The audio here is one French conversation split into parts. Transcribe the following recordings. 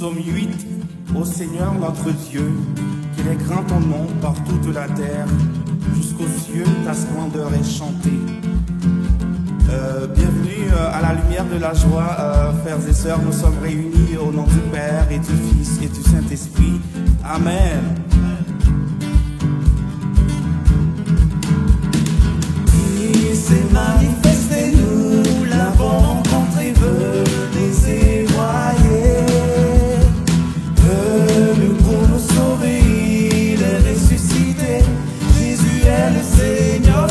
Psaume 8. Ô Seigneur notre Dieu, qu'il est grand ton nom par toute la terre, jusqu'aux cieux ta splendeur est chantée. Bienvenue à la lumière de la joie, frères et sœurs, nous sommes réunis au nom du Père et du Fils et du Saint-Esprit. Amen. Il s'est manifesté, nous l'avons rencontré, venez évoyer, venu pour nous sauver, il est ressuscité, Jésus est le Seigneur.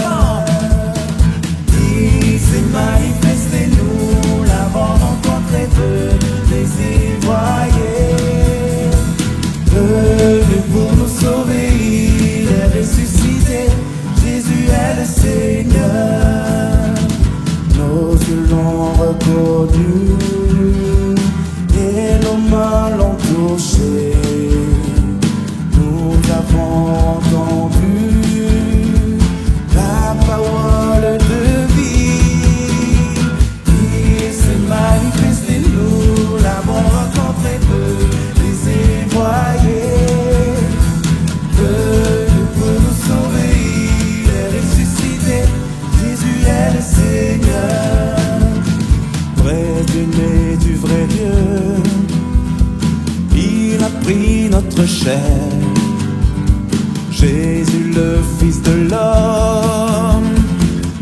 Il s'est manifesté, nous l'avons rencontré, venez évoyer, venu pour nous sauver, il est ressuscité, Jésus est le Seigneur. Nos yeux l'ont reconnu et nos mains l'ont touché. Nous avons entendu la parole de vie. Il s'est manifesté, nous l'avons rencontré, les évoyer, venu pour nous sauver, il est ressuscité, Jésus est le Seigneur. Vrai du nez du vrai Dieu, il a pris notre chair. Jésus le Fils de l'homme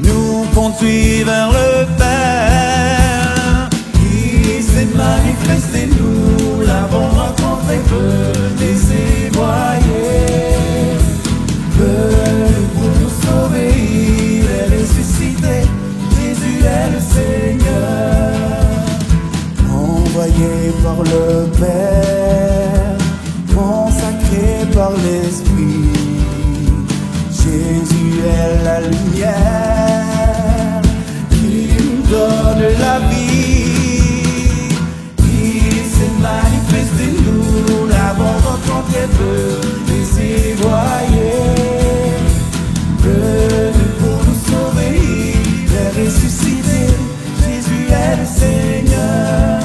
nous conduit vers le Père. Il s'est manifesté, nous l'avons rencontré, venez évoyer, venu pour nous sauver, il est ressuscité, Jésus est le Seigneur. Envoyé par le Père, consacré par l'Esprit, Jésus est la lumière qui nous donne la vie. Il s'est manifesté, nous l'avons rencontré, venez évoyer, venu pour nous sauver, il est ressuscité, Jésus est le Seigneur.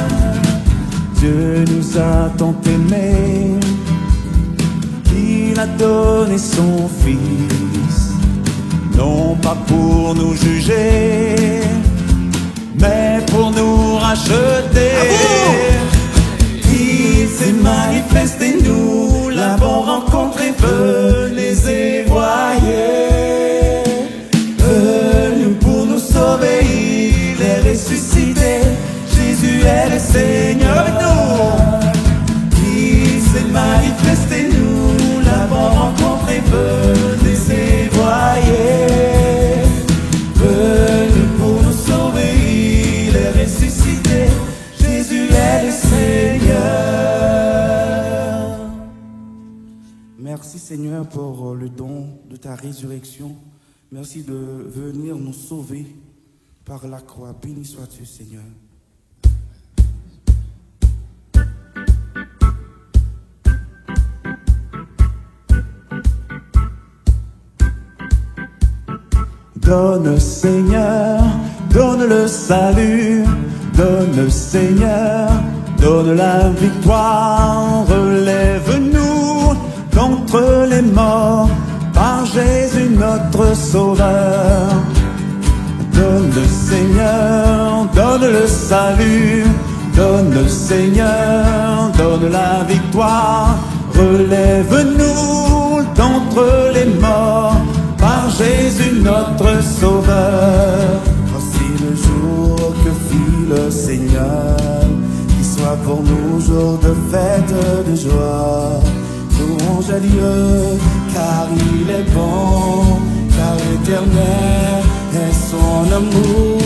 Dieu nous a tant aimés, il a donné son Fils, non pas pour nous juger, mais pour nous racheter. Il s'est manifesté, nous l'avons rencontré, venez évoyer, venu pour nous sauver, il est ressuscité, Jésus est le Seigneur. Il s'est manifesté, nous l'avons rencontré, venez évoyer, venu pour nous sauver, il est ressuscité, Jésus est le Seigneur. Merci Seigneur pour le don de ta résurrection. Merci de venir nous sauver par la croix. Béni sois-tu Seigneur. Donne Seigneur, donne le salut, donne Seigneur, donne la victoire, relève-nous d'entre les morts, par Jésus notre Sauveur. Donne Seigneur, donne le salut, donne Seigneur, donne la victoire, relève-nous d'entre les morts, par Jésus notre Sauveur. Voici le jour que fit le Seigneur, qu'il soit pour nous jour de fête, de joie. Louange à Dieu, car il est bon, car éternel est son amour.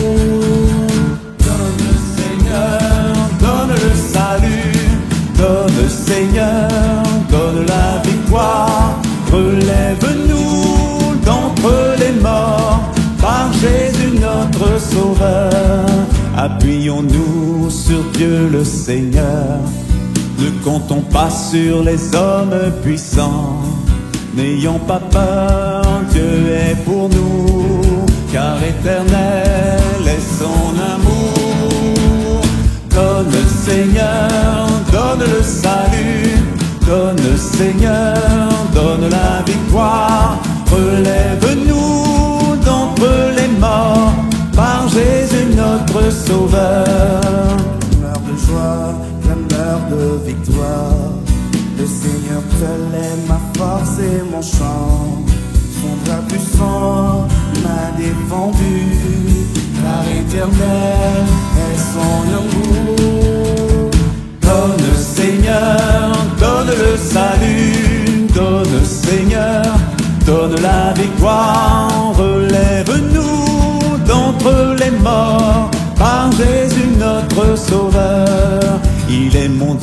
Donne Seigneur, donne le salut, donne Seigneur, donne la victoire, relève-nous d'entre les morts, par Jésus notre Sauveur. Appuyons-nous sur Dieu le Seigneur, ne comptons pas sur les hommes puissants. N'ayons pas peur, Dieu est pour nous, car éternel est son amour. Donne Seigneur, donne le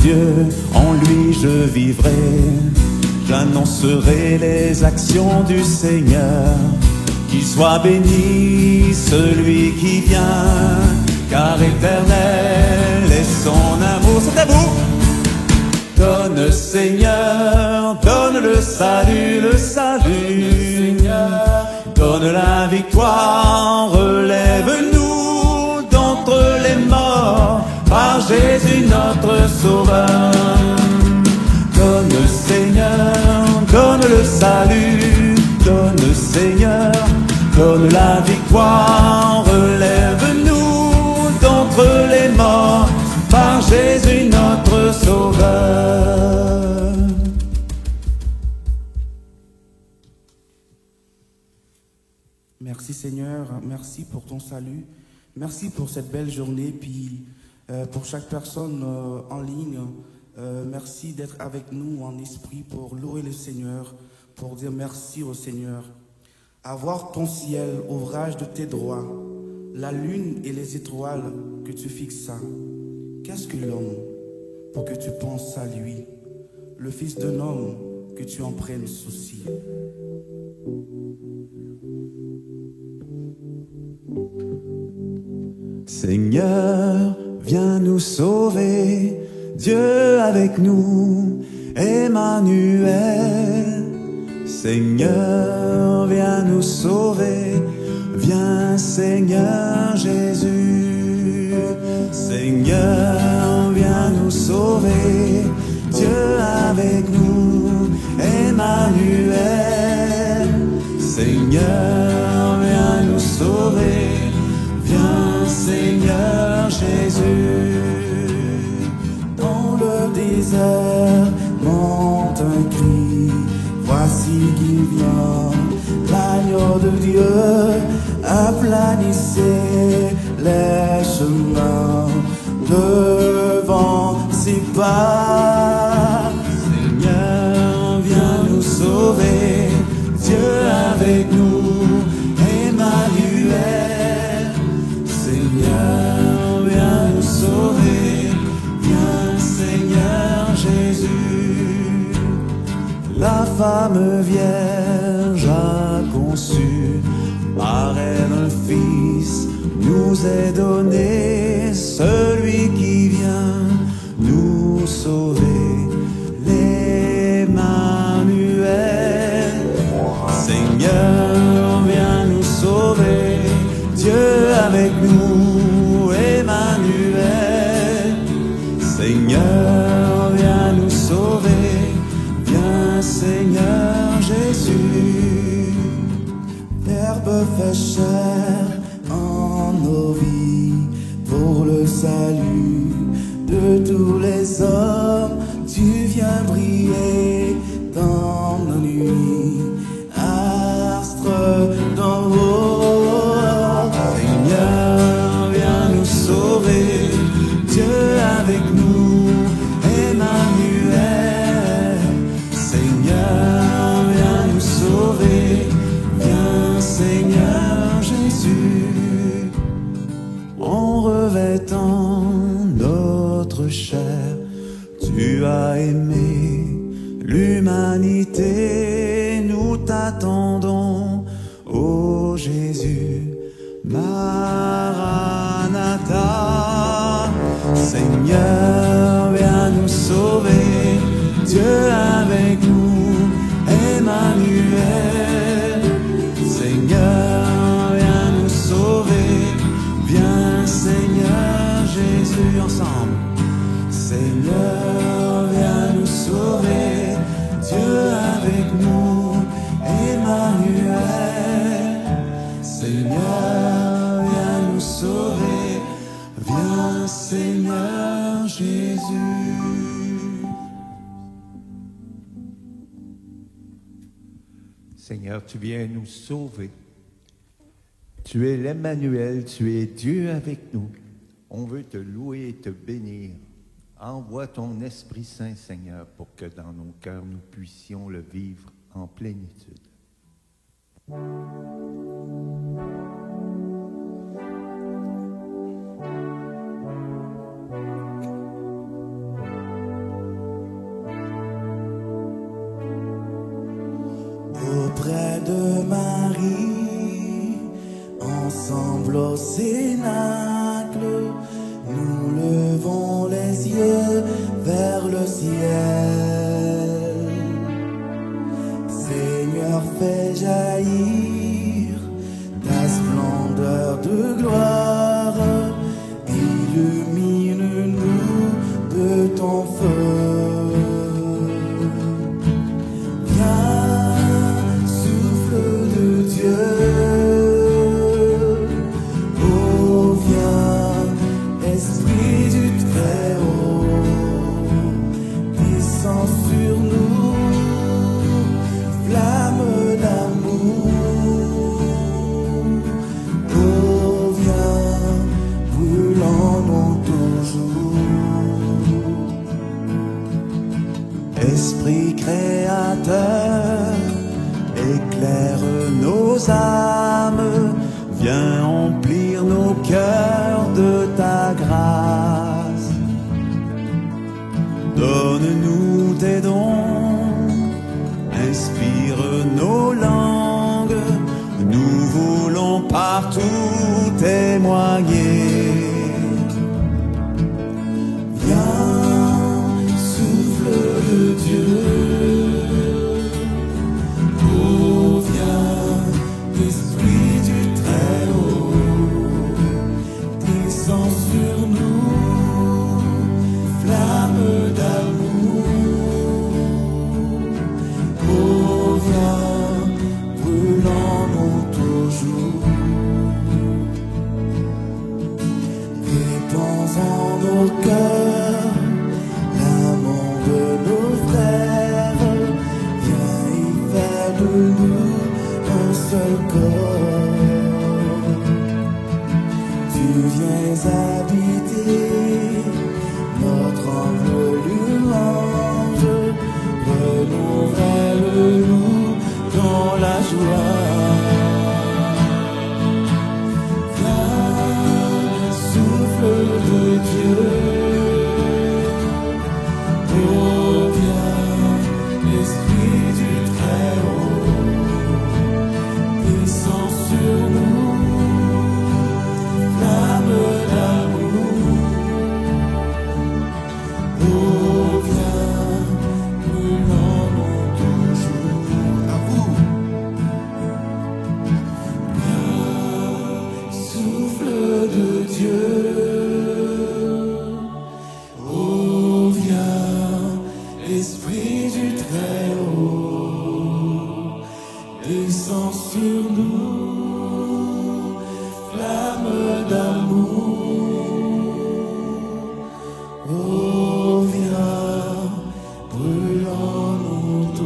Dieu, en lui je vivrai. J'annoncerai les actions du Seigneur. Qu'il soit béni celui qui vient, car éternel est son amour. C'est à vous. Donne Seigneur, donne le salut, Seigneur. Donne la victoire, relève-nous d'entre les morts, par Jésus notre Sauveur. Donne Seigneur, donne le salut, donne Seigneur, donne la victoire, relève-nous d'entre les morts, par Jésus notre Sauveur. Merci Seigneur, merci pour ton salut, merci pour cette belle journée, puis pour chaque personne en ligne, merci d'être avec nous en esprit pour louer le Seigneur, pour dire merci au Seigneur. Avoir ton ciel, ouvrage de tes droits, la lune et les étoiles que tu fixas. Qu'est-ce que l'homme pour que tu penses à lui, le fils d'un homme que tu en prennes souci. Seigneur, viens nous sauver, Dieu avec nous, Emmanuel. Seigneur, viens nous sauver, viens Seigneur Jésus. Seigneur, viens nous sauver, Dieu avec nous, Emmanuel. Seigneur, viens nous sauver, viens Seigneur Jésus. Dans le désert monte un cri, voici qu'il vient, l'agneau de Dieu, aplanissez les chemins devant ses pas. Seigneur, viens nous sauver, Dieu avec nous, Emmanuel. Seigneur, viens nous sauver, viens Seigneur Jésus. La femme vierge a conçu, par elle un fils nous est donné, celui qui vient nous sauver, l'Emmanuel. Seigneur, viens nous sauver, Dieu avec nous, Emmanuel. Seigneur, viens nous sauver, viens Seigneur Jésus. L'herbe fait chair en nos vies pour le salut de tous les hommes. Tu viens briller dans nos nuits, astre d'en haut. Seigneur, viens nous sauver, Dieu avec nous, Emmanuel. Seigneur, viens nous sauver, viens Seigneur Jésus. En revêtant notre chair, tu as aimé l'humanité, nous t'attendons, ô Jésus, Maranatha. Seigneur, viens nous sauver, Dieu avec nous, Emmanuel. Seigneur, viens nous sauver, viens Seigneur Jésus, ensemble. Seigneur, viens nous sauver, Dieu avec nous, Emmanuel. Seigneur, viens nous sauver, viens Seigneur Jésus. Seigneur, tu viens nous sauver. Tu es l'Emmanuel, tu es Dieu avec nous. On veut te louer et te bénir. Envoie ton Esprit Saint, Seigneur, pour que dans nos cœurs nous puissions le vivre en plénitude. Auprès de Marie, ensemble au cénacle, nous levons les yeux vers le ciel. Seigneur, fais jaillir ta splendeur de gloire, illumine-nous de ton feu. Esprit créateur, éclaire nos âmes, viens emplir nos cœurs de ta grâce. Donne-nous tes dons, inspire nos langues, nous voulons partout témoigner. Dieu, oh viens, Esprit du Très-Haut, descends sur nous, flamme d'amour, oh viens, brûlons-nous toujours, répands en nos cœurs un seul corps. Tu viens habiter notre louange, renouvelle-nous dans la joie. Viens, souffle de Dieu. Oh, viens, Esprit du Très-Haut, descends sur nous, flamme d'amour. Oh, viens, brûlons-nous toujours à vous. Viens, souffle de Dieu. Oh, viens, Esprit du Très-Haut, descends sur nous, flamme d'amour. Oh, viens, brûlons-nous toujours.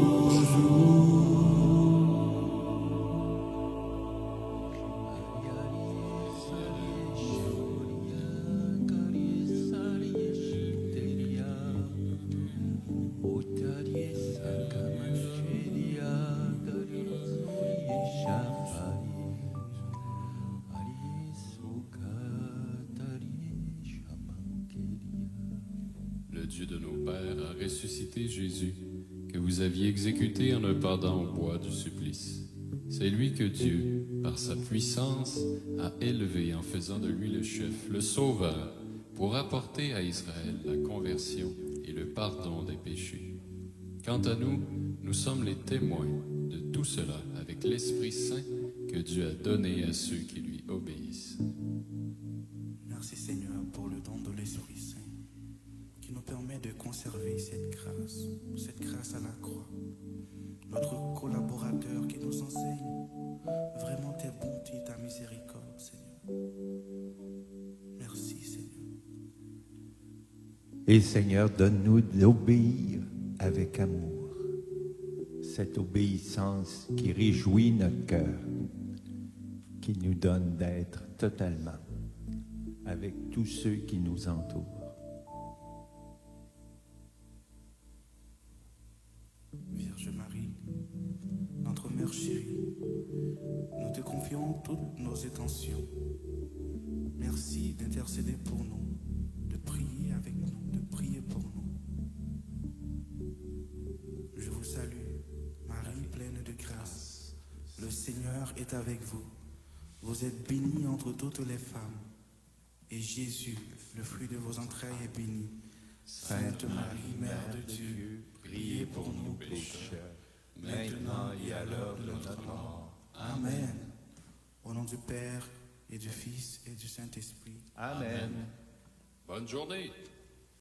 Le Dieu de nos pères a ressuscité Jésus, que vous aviez exécuté en le pendant au bois du supplice. C'est lui que Dieu, par sa puissance, a élevé en faisant de lui le chef, le sauveur, pour apporter à Israël la conversion et le pardon des péchés. Quant à nous, nous sommes les témoins de tout cela avec l'Esprit Saint que Dieu a donné à ceux qui lui obéissent. Merci Seigneur pour le don de l'Esprit Saint qui nous permet de conserver cette grâce à la croix. Notre collaborateur qui nous enseigne vraiment tes bontés, ta miséricorde, Seigneur. Merci Seigneur. Et Seigneur, donne-nous d'obéir avec amour, cette obéissance qui réjouit notre cœur, qui nous donne d'être totalement avec tous ceux qui nous entourent. Vierge Marie, notre Mère chérie, nous te confions toutes nos intentions. Merci d'intercéder pour nous, de prier avec nous, de prier pour nous. Je vous salue, Marie pleine de grâce. Seigneur est avec vous. Vous êtes bénie entre toutes les femmes. Et Jésus, le fruit de vos entrailles, est béni. Sainte Marie, Mère de Dieu, priez pour nous pécheurs, maintenant et à l'heure de notre mort. Amen. Au nom du Père, et du Fils, et du Saint-Esprit. Amen. Bonne journée.